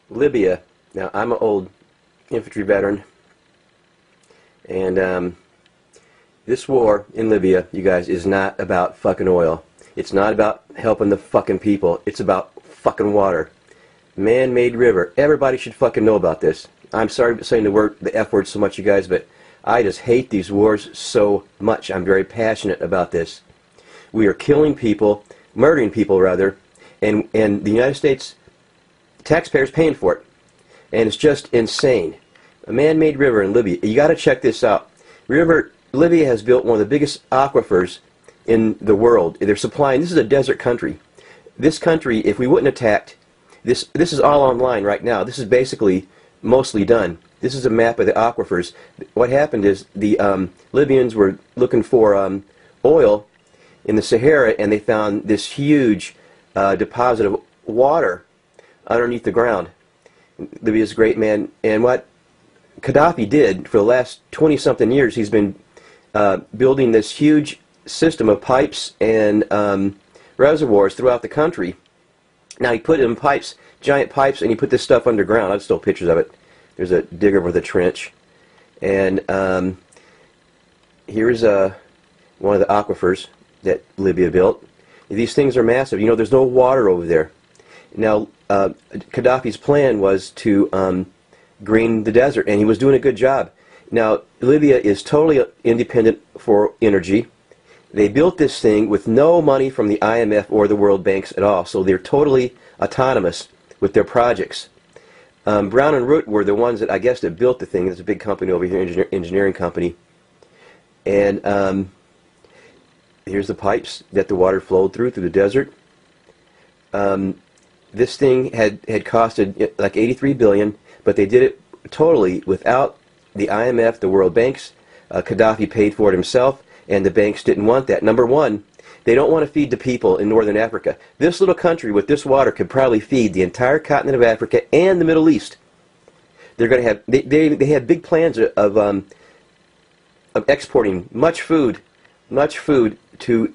Libya. Now, I'm an old infantry veteran, and this war in Libya, you guys, is not about fucking oil. It's not about helping the fucking people. It's about fucking water. Man-made river. Everybody should fucking know about this. I'm sorry for saying the F word so much, you guys, but I just hate these wars so much. I'm very passionate about this. We are killing people, murdering people rather, and the United States taxpayers paying for it. And it's just insane. A man-made river in Libya. You got to check this out. Libya has built one of the biggest aquifers in the world. They're supplying. This is a desert country. This country, if we wouldn't attacked, this is all online right now. This is basically mostly done. This is a map of the aquifers. What happened is the Libyans were looking for oil in the Sahara, and they found this huge deposit of water underneath the ground. Libya's a great man, and what Gaddafi did for the last 20-something years, he's been building this huge system of pipes and reservoirs throughout the country. Now he put in pipes, giant pipes, and he put this stuff underground. I've still pictures of it. There's a digger with a trench, and here's one of the aquifers that Libya built. These things are massive. You know, there's no water over there. Now, Gaddafi's plan was to green the desert, and he was doing a good job. Now, Libya is totally independent for energy. They built this thing with no money from the IMF or the World Banks at all, so they're totally autonomous with their projects. Brown and Root were the ones that, I guess, that built the thing. It's a big company over here, engineering company. And here's the pipes that the water flowed through the desert. This thing had costed like $83 billion, but they did it totally without the IMF, the World Banks. Gaddafi paid for it himself, and the banks didn't want that. Number one, they don't want to feed the people in northern Africa. This little country with this water could probably feed the entire continent of Africa and the Middle East. They're going to have they had big plans of exporting much food to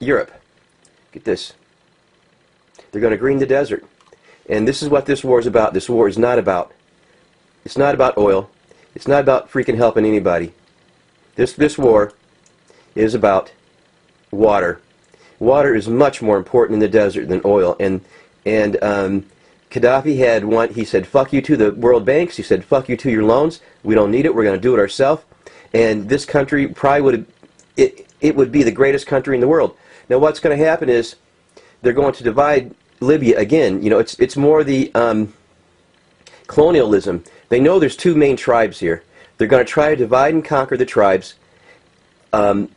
Europe. Get this. They're going to green the desert. And this is what this war is about. This war is not about. It's not about oil. It's not about freaking helping anybody. This war is about water. Water is much more important in the desert than oil. And Gaddafi had one. He said, "Fuck you to the World Banks." He said, "Fuck you to your loans. We don't need it. We're going to do it ourselves." And this country probably would it would be the greatest country in the world. Now, what's going to happen is they're going to divide Libya again. You know, it's more the colonialism. They know there's two main tribes here. They're going to try to divide and conquer the tribes in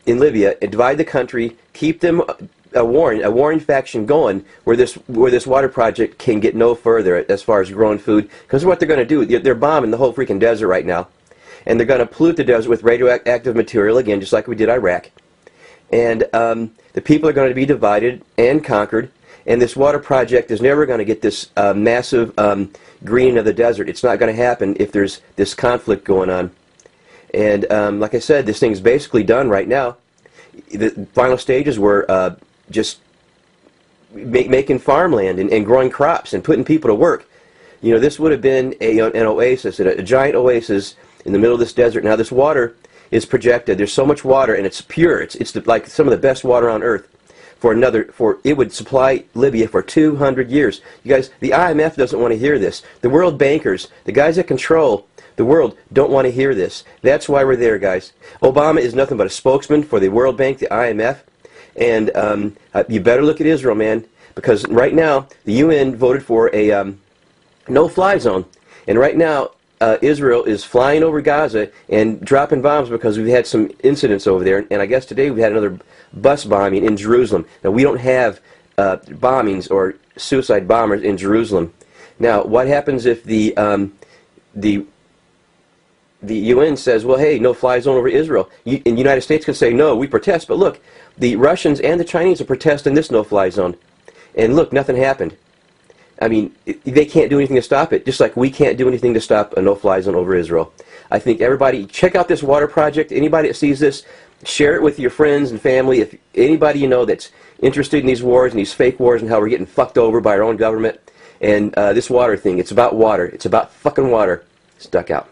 Libya and divide the country, keep them a warring faction going where this water project can get no further as far as growing food. Because what they're going to do, they're bombing the whole freaking desert right now, and they're going to pollute the desert with radioactive material again, just like we did Iraq. And the people are going to be divided and conquered. And this water project is never going to get this massive greening of the desert. It's not going to happen if there's this conflict going on. And like I said, this thing's basically done right now. The final stages were just making farmland and growing crops and putting people to work. You know, this would have been an oasis, a giant oasis in the middle of this desert. Now this water is projected. There's so much water, and it's pure. It's like some of the best water on earth. It would supply Libya for 200 years. You guys, the IMF doesn't want to hear this. The world bankers, the guys that control the world, don't want to hear this. That's why we're there, guys. Obama is nothing but a spokesman for the World Bank, the IMF, and you better look at Israel, man, because right now the UN voted for a no-fly zone, and right now Israel is flying over Gaza and dropping bombs because we've had some incidents over there, and I guess today we've had another bus bombing in Jerusalem. Now, we don't have bombings or suicide bombers in Jerusalem. Now, what happens if the UN says, well, hey, no-fly zone over Israel? And the United States can say, no, we protest. But look, the Russians and the Chinese are protesting this no-fly zone. And look, nothing happened. I mean, they can't do anything to stop it, just like we can't do anything to stop a no-fly zone over Israel. I think everybody, check out this water project. Anybody that sees this, share it with your friends and family. If anybody you know that's interested in these wars and these fake wars and how we're getting fucked over by our own government, And this water thing, it's about water. It's about fucking water. Stuck out.